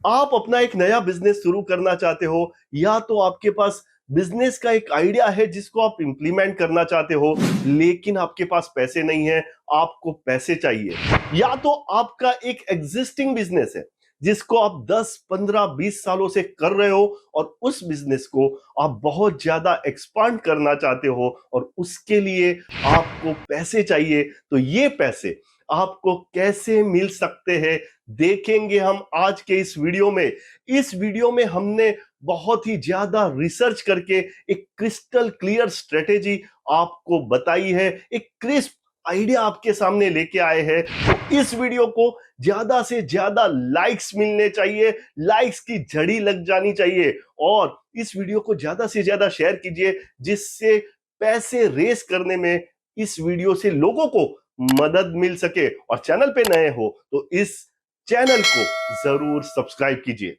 आप अपना एक नया बिजनेस शुरू करना चाहते हो, या तो आपके पास बिजनेस का एक आइडिया है जिसको आप इंप्लीमेंट करना चाहते हो, लेकिन आपके पास पैसे नहीं है, आपको पैसे चाहिए। या तो आपका एक एग्जिस्टिंग बिजनेस है जिसको आप 10, 15, 20 सालों से कर रहे हो और उस बिजनेस को आप बहुत ज्यादा एक्सपांड करना चाहते हो और उसके लिए आपको पैसे चाहिए। तो ये पैसे आपको कैसे मिल सकते हैं, देखेंगे हम आज के इस वीडियो में। इस वीडियो में हमने बहुत ही ज्यादा रिसर्च करके एक क्रिस्टल क्लियर स्ट्रेटेजी आपको बताई है, एक क्रिस्प आइडिया आपके सामने लेके आए हैं। तो इस वीडियो को ज्यादा से ज्यादा लाइक्स मिलने चाहिए, लाइक्स की झड़ी लग जानी चाहिए, और इस वीडियो को ज्यादा से ज्यादा शेयर कीजिए जिससे पैसे रेस करने में इस वीडियो से लोगों को मदद मिल सके। और चैनल पे नए हो तो इस चैनल को जरूर सब्सक्राइब कीजिए।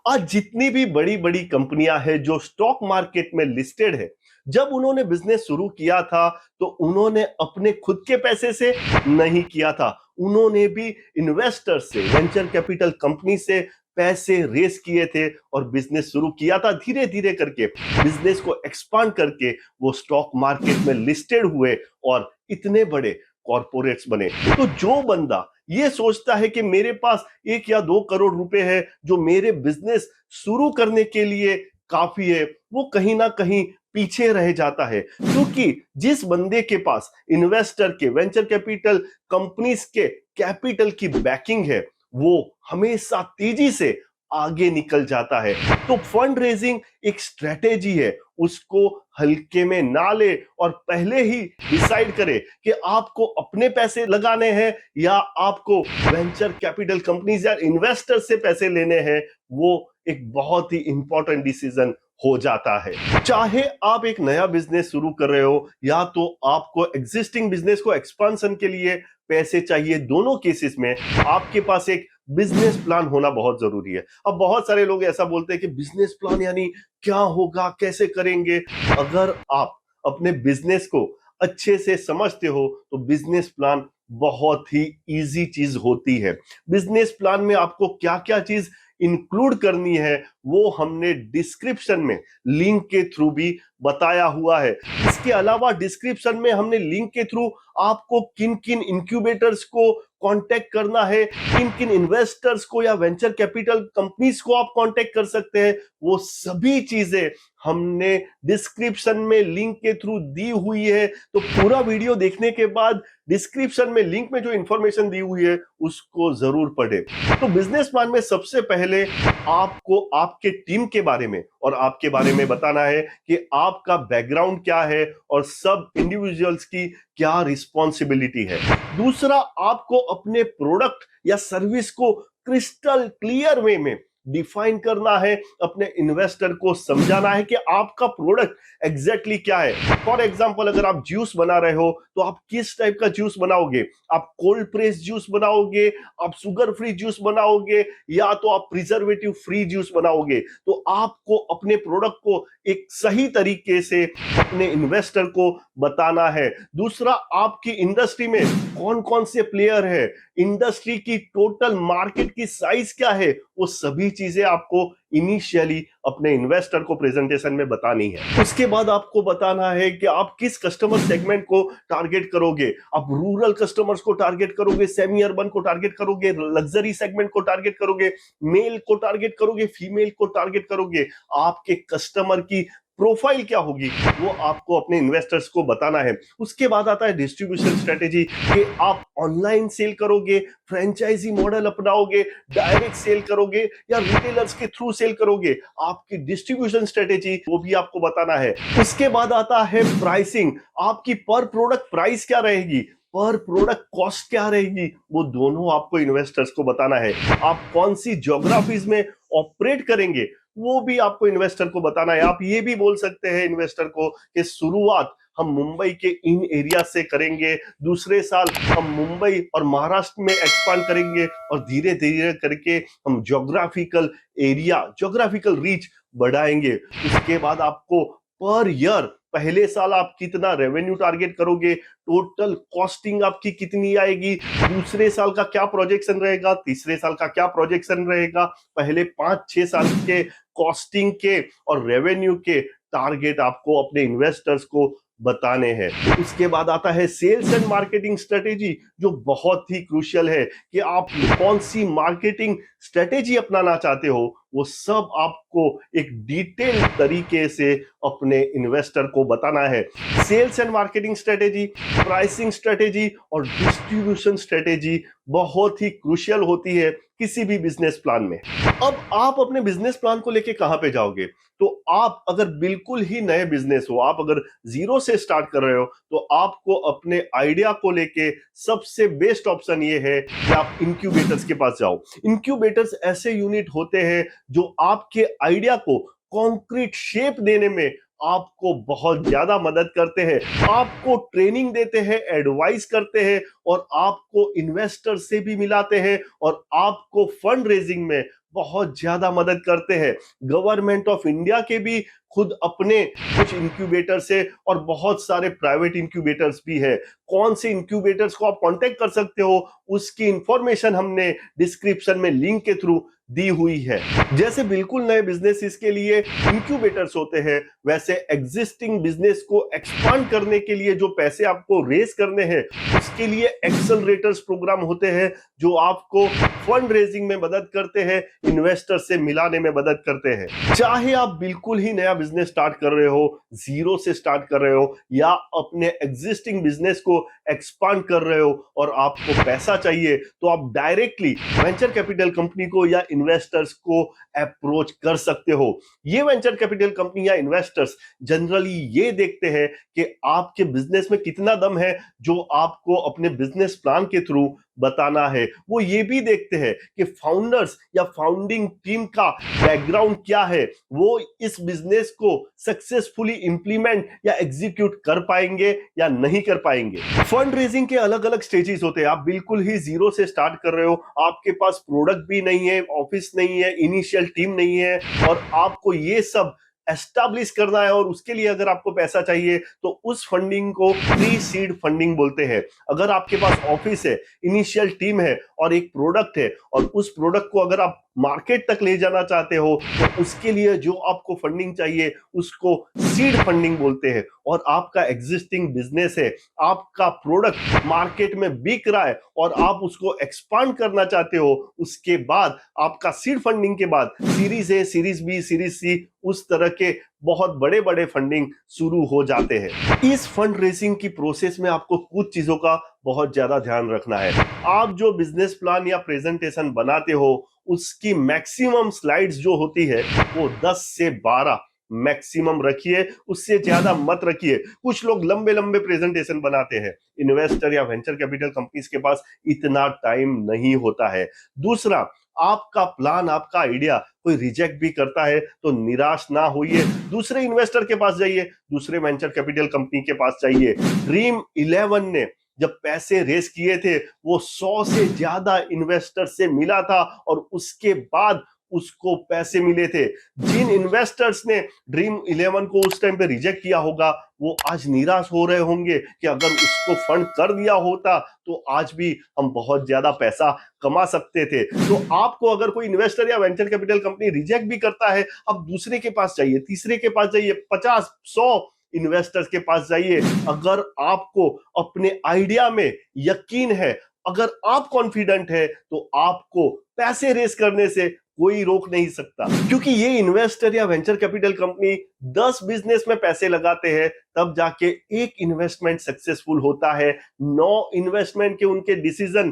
आज जितनी भी बड़ी बड़ी कंपनियां हैं जो स्टॉक मार्केट में लिस्टेड है, जब उन्होंने बिजनेस शुरू किया था तो उन्होंने अपने खुद के पैसे से नहीं किया था, उन्होंने भी इन्वेस्टर से, वेंचर कैपिटल कंपनी से पैसे रेस किए थे और बिजनेस शुरू किया था। धीरे धीरे करके बिजनेस को एक्सपांड करके वो स्टॉक मार्केट में लिस्टेड हुए और इतने बड़े कॉर्पोरेट्स बने। तो जो बंदा ये सोचता है कि मेरे पास 1 या 2 करोड़ रुपए है जो मेरे बिजनेस शुरू करने के लिए काफी है, वो कहीं ना कहीं पीछे रह जाता है। क्योंकि जिस बंदे के पास इन्वेस्टर के, वेंचर कैपिटल कंपनीज के कैपिटल की बैकिंग है, वो हमेशा तेजी से आगे निकल जाता है। तो फंड रेजिंग एक स्ट्रेटेजी है, उसको हल्के में ना ले और पहले ही डिसाइड करे कि आपको अपने पैसे लगाने हैं या आपको वेंचर कैपिटल कंपनीज या इन्वेस्टर से पैसे लेने हैं। वो एक बहुत ही इंपॉर्टेंट डिसीजन हो जाता है। चाहे आप एक नया बिजनेस शुरू कर रहे हो या तो आपको एग्जिस्टिंग बिजनेस को एक्सपांशन के लिए पैसे चाहिए, दोनों केसेस में आपके पास एक बिजनेस प्लान होना बहुत जरूरी है। अब बहुत सारे लोग ऐसा बोलते हैं कि बिजनेस प्लान यानी क्या होगा, कैसे करेंगे। अगर आप अपने बिजनेस को अच्छे से समझते हो तो बिजनेस प्लान बहुत ही इजी चीज होती है। बिजनेस प्लान में आपको क्या क्या चीज इंक्लूड करनी है वो हमने डिस्क्रिप्शन में लिंक के थ्रू भी बताया हुआ है। इसके अलावा डिस्क्रिप्शन में हमने लिंक के थ्रू आपको किन किन इंक्यूबेटर्स को कांटेक्ट करना है, किन किन इन्वेस्टर्स को या वेंचर कैपिटल कंपनीज को आप कांटेक्ट कर सकते हैं, वो सभी चीजें हमने डिस्क्रिप्शन में लिंक के थ्रू दी हुई है। तो पूरा वीडियो देखने के बाद डिस्क्रिप्शन में लिंक में जो इंफॉर्मेशन दी हुई है उसको जरूर पढ़ें। तो बिजनेस प्लान में सबसे पहले आपको आपके टीम के बारे में और आपके बारे में बताना है कि आपका बैकग्राउंड क्या है और सब इंडिविजुअल्स की क्या रिस्पॉन्सिबिलिटी है। दूसरा, आपको अपने प्रोडक्ट या सर्विस को क्रिस्टल क्लियर वे में डिफाइन करना है, अपने इन्वेस्टर को समझाना है कि आपका प्रोडक्ट एग्जैक्टली क्या है। फॉर एग्जांपल, अगर आप जूस बना रहे हो तो आप किस टाइप का जूस बनाओगे? आप कोल्ड प्रेस जूस बनाओगे, आप शुगर फ्री जूस बनाओगे, या तो आप प्रिजर्वेटिव फ्री जूस बनाओगे? तो आपको अपने प्रोडक्ट को एक सही तरीके से अपने इन्वेस्टर को बताना है। दूसरा, आपकी इंडस्ट्री में कौन कौन से प्लेयर है, इंडस्ट्री की टोटल मार्केट की साइज क्या है, वो सभी चीजें आपको इनिशियली अपने इन्वेस्टर को प्रेजेंटेशन में बतानी है। उसके बाद आपको बताना है कि आप किस कस्टमर सेगमेंट को टारगेट करोगे। आप रूरल कस्टमर्स को टारगेट करोगे, सेमी अर्बन को टारगेट करोगे, लग्जरी सेगमेंट को टारगेट करोगे, मेल को टारगेट करोगे, फीमेल को टारगेट करोगे। आपके कस्टमर की प्रोफाइल क्या होगी वो आपको अपने इन्वेस्टर्स को बताना है। उसके बाद आता है डिस्ट्रीब्यूशन स्ट्रेटेजी, कि आप ऑनलाइन सेल करोगे, फ्रेंचाइजी मॉडल अपनाओगे, डायरेक्ट सेल करोगे या रिटेलर्स के थ्रू सेल करोगे। आपकी डिस्ट्रीब्यूशन स्ट्रेटेजी वो भी आपको बताना है। उसके बाद आता है प्राइसिंग, आपकी पर प्रोडक्ट प्राइस क्या रहेगी, पर प्रोडक्ट कॉस्ट क्या रहेगी, वो दोनों आपको इन्वेस्टर्स को बताना है। आप कौन सी ज्योग्राफीज में ऑपरेट करेंगे वो भी आपको इन्वेस्टर को बताना है। आप ये भी बोल सकते हैं इन्वेस्टर को कि शुरुआत हम मुंबई के इन एरिया से करेंगे, दूसरे साल हम मुंबई और महाराष्ट्र में एक्सपांड करेंगे और धीरे धीरे करके हम ज्योग्राफिकल एरिया, ज्योग्राफिकल रीच बढ़ाएंगे। उसके बाद आपको पर ईयर पहले साल आप कितना रेवेन्यू टारगेट करोगे, टोटल कॉस्टिंग आपकी कितनी आएगी, दूसरे साल का क्या प्रोजेक्शन रहेगा, तीसरे साल का क्या प्रोजेक्शन रहेगा, पहले 5-6 साल के कॉस्टिंग के और रेवेन्यू के टारगेट आपको अपने इन्वेस्टर्स को बताने हैं। उसके बाद आता है सेल्स एंड मार्केटिंग स्ट्रेटेजी, जो बहुत ही क्रूशियल है कि आप कौन सी मार्केटिंग स्ट्रेटेजी अपनाना चाहते हो। वो सब आपको एक डिटेल तरीके से अपने इन्वेस्टर को बताना है। Sales and marketing strategy, pricing strategy और डिस्ट्रीब्यूशन स्ट्रेटेजी बहुत ही क्रूशियल होती है किसी भी बिजनेस प्लान में। अब आप अपने बिजनेस प्लान को लेके कहां पे जाओगे? तो आप अगर बिल्कुल ही नए बिजनेस हो, आप अगर जीरो से स्टार्ट कर रहे हो, तो आपको अपने आइडिया को लेके सबसे बेस्ट ऑप्शन ये है कि आप इंक्यूबेटर्स के पास जाओ। इंक्यूबेटर्स ऐसे यूनिट होते हैं जो आपके आइडिया को कॉन्क्रीट शेप देने में आपको बहुत ज्यादा मदद करते हैं, आपको ट्रेनिंग देते हैं, एडवाइस करते हैं और आपको इन्वेस्टर से भी मिलाते हैं और आपको फंड रेजिंग में बहुत ज्यादा मदद करते हैं। गवर्नमेंट ऑफ इंडिया के भी खुद अपने कुछ इंक्यूबेटर्स है और बहुत सारे प्राइवेट इंक्यूबेटर्स भी है। कौन से इंक्यूबेटर्स को आप कांटेक्ट कर सकते हो, उसकी इंफॉर्मेशन हमने डिस्क्रिप्शन में लिंक के थ्रू दी हुई है। जैसे बिल्कुल नए बिजनेस के लिए इंक्यूबेटर्स होते हैं, वैसे एग्जिस्टिंग बिजनेस को एक्सपांड करने के लिए जो पैसे आपको रेज करने हैं, उसके लिए एक्सेलरेटर्स प्रोग्राम होते हैं जो आपको फंड रेजिंग में मदद करते हैं, इन्वेस्टर से मिलाने में मदद करते हैं। चाहे आप बिल्कुल ही नया बिजनेस स्टार्ट कर रहे हो, जीरो से स्टार्ट कर रहे हो, या अपने एग्जिस्टिंग बिजनेस को एक्सपांड कर रहे हो और आपको पैसा चाहिए, तो आप डायरेक्टली वेंचर कैपिटल कंपनी को या इन्वेस्टर्स को अप्रोच कर सकते हो। ये वेंचर कैपिटल कंपनी या इन्वेस्टर्स जनरली ये देखते हैं कि आपके बिजनेस में कितना दम है जो आपको अपने बिजनेस प्लान के थ्रू बताना है। वो ये भी देखते हैं कि फाउंडर्स या फाउंडिंग टीम का बैकग्राउंड क्या है, वो इस बिजनेस को सक्सेसफुली इंप्लीमेंट या एग्जीक्यूट कर पाएंगे या नहीं कर पाएंगे। फंड रेजिंग के अलग अलग स्टेजेस होते हैं। आप बिल्कुल ही जीरो से स्टार्ट कर रहे हो, आपके पास प्रोडक्ट भी नहीं है, ऑफिस नहीं है, इनिशियल टीम नहीं है और आपको ये सब एस्टैब्लिश करना है, और उसके लिए अगर आपको पैसा चाहिए तो उस फंडिंग को प्री सीड फंडिंग बोलते हैं। अगर आपके पास ऑफिस है, इनिशियल टीम है और एक प्रोडक्ट है, और उस प्रोडक्ट को अगर आप मार्केट तक ले जाना चाहते हो, तो उसके लिए जो आपको फंडिंग चाहिए उसको सीड फंडिंग बोलते हैं। और आपका एग्जिस्टिंग बिजनेस है, आपका प्रोडक्ट मार्केट में बिक रहा है और आप उसको एक्सपांड करना चाहते हो, उसके बाद आपका सीड फंडिंग के बाद series A, series B, series C, उस तरह के बहुत बड़े बड़े फंडिंग शुरू हो जाते हैं। इस फंड रेजिंग की प्रोसेस में आपको कुछ चीजों का बहुत ज्यादा ध्यान रखना है। आप जो बिजनेस प्लान या प्रेजेंटेशन बनाते हो, उसकी मैक्सिमम स्लाइड्स जो होती है वो 10 से 12 मैक्सिमम रखिए, उससे ज्यादा मत रखिए। कुछ लोग लंबे लंबे प्रेजेंटेशन बनाते हैं, इन्वेस्टर या वेंचर कैपिटल कंपनीज के पास इतना टाइम नहीं होता है। दूसरा, आपका प्लान, आपका आइडिया कोई रिजेक्ट भी करता है तो निराश ना होइए, दूसरे इन्वेस्टर के पास जाइए, दूसरे वेंचर कैपिटल कंपनी के पास जाइए। ड्रीम 11 ने जब पैसे रेस किए थे, वो 100 से ज्यादा इन्वेस्टर से मिला था और उसके बाद उसको पैसे मिले थे। जिन इन्वेस्टर्स ने ड्रीम 11 को उस टाइम पे रिजेक्ट किया होगा, वो आज निराश हो रहे होंगे कि अगर उसको फंड कर दिया होता तो आज भी हम बहुत ज्यादा पैसा कमा सकते थे। तो आपको अगर कोई इन्वेस्टर या वेंचर कैपिटल कंपनी रिजेक्ट भी करता है, अब दूसरे के पास जाइए, तीसरे के पास जाइए, 50-100 इन्वेस्टर्स के पास जाइए। अगर आपको अपने आइडिया में यकीन है, अगर आप कॉन्फिडेंट है, तो आपको पैसे रेस करने से कोई रोक नहीं सकता। क्योंकि ये इन्वेस्टर या वेंचर कैपिटल कंपनी 10 बिजनेस में पैसे लगाते हैं, तब जाके एक इन्वेस्टमेंट सक्सेसफुल होता है। 9 इन्वेस्टमेंट के उनके डिसीजन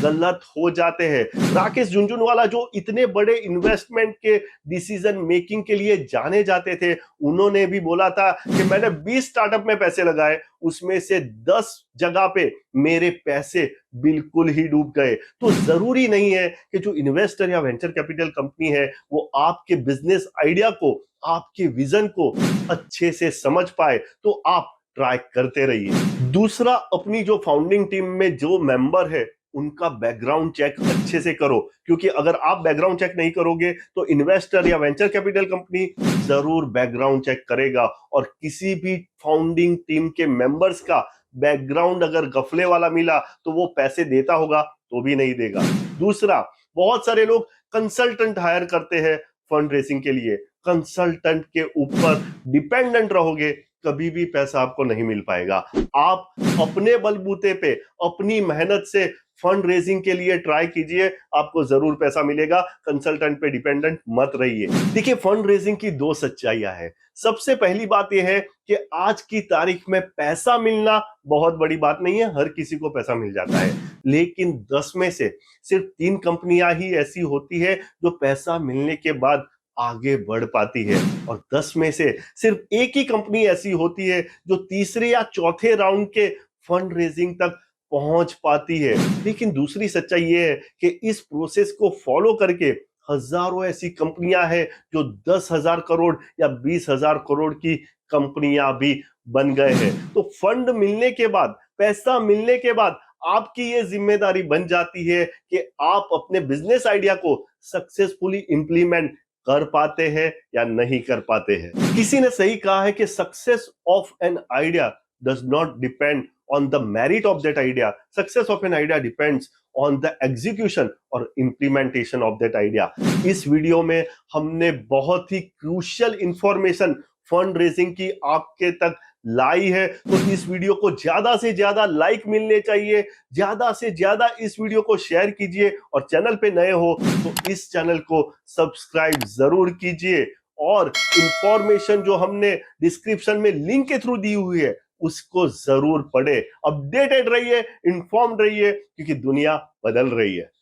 गलत हो जाते हैं। राकेश झुनझुनवाला जो इतने बड़े इन्वेस्टमेंट के डिसीजन मेकिंग के लिए जाने जाते थे, उन्होंने भी बोला था कि मैंने 20 स्टार्टअप में पैसे लगाए, उसमें से 10 जगह पे मेरे पैसे बिल्कुल ही डूब गए। तो जरूरी नहीं है कि जो इन्वेस्टर या वेंचर कैपिटल कंपनी है वो आपके बिजनेस आइडिया को, आपके विजन को अच्छे से समझ पाए, तो आप ट्राई करते रहिए। दूसरा, अपनी जो फाउंडिंग टीम में जो मेंबर है उनका बैकग्राउंड चेक अच्छे से करो, क्योंकि अगर आप बैकग्राउंड चेक नहीं करोगे तो इन्वेस्टर या वेंचर कैपिटल कंपनी जरूर बैकग्राउंड चेक करेगा, और किसी भी फाउंडिंग टीम के मेंबर्स का बैकग्राउंड अगर गफले वाला मिला तो वो पैसे देता होगा तो भी नहीं देगा। दूसरा, बहुत सारे लोग कंसल्टेंट हायर करते हैं फंड रेसिंग के लिए। कंसल्टेंट के ऊपर डिपेंडेंट रहोगे, कभी भी पैसा आपको नहीं मिल पाएगा। आप अपने बलबूते पे अपनी मेहनत से फंड रेजिंग के लिए ट्राई कीजिए, आपको जरूर पैसा मिलेगा। कंसल्टेंट पे डिपेंडेंट मत रहिए। देखिए, फंड रेजिंग की दो सच्चाइयां हैं। सबसे पहली बात यह है कि आज की तारीख में पैसा मिलना बहुत बड़ी बात नहीं है, हर किसी को पैसा मिल जाता है। लेकिन 10 में से सिर्फ 3 कंपनियां ही ऐसी होती है जो पैसा मिलने के बाद आगे बढ़ पाती है, और 10 में से सिर्फ एक ही कंपनी ऐसी होती है जो तीसरे या चौथे राउंड के फंड रेजिंग तक पहुंच पाती है। लेकिन दूसरी सच्चाई यह है कि इस प्रोसेस को फॉलो करके हजारों ऐसी कंपनियां हैं जो 10,000 करोड़ या 20,000 करोड़ की कंपनियां भी बन गए हैं। तो फंड मिलने के बाद, पैसा मिलने के बाद आपकी यह जिम्मेदारी बन जाती है कि आप अपने बिजनेस आइडिया को सक्सेसफुली इंप्लीमेंट कर पाते हैं या नहीं कर पाते हैं। किसी ने सही कहा है कि success of an idea does not depend on the merit of that idea, success of an idea depends on the execution और इंप्लीमेंटेशन ऑफ दैट आइडिया। इस वीडियो में हमने बहुत ही क्रूशियल इंफॉर्मेशन फंड रेजिंग की आपके तक लाई है, तो इस वीडियो को ज्यादा से ज्यादा लाइक मिलने चाहिए, ज्यादा से ज्यादा इस वीडियो को शेयर कीजिए, और चैनल पे नए हो तो इस चैनल को सब्सक्राइब जरूर कीजिए, और इंफॉर्मेशन जो हमने डिस्क्रिप्शन में लिंक के थ्रू दी हुई है उसको जरूर पढ़े। अपडेटेड रहिए, इंफॉर्म्ड रहिए, क्योंकि दुनिया बदल रही है।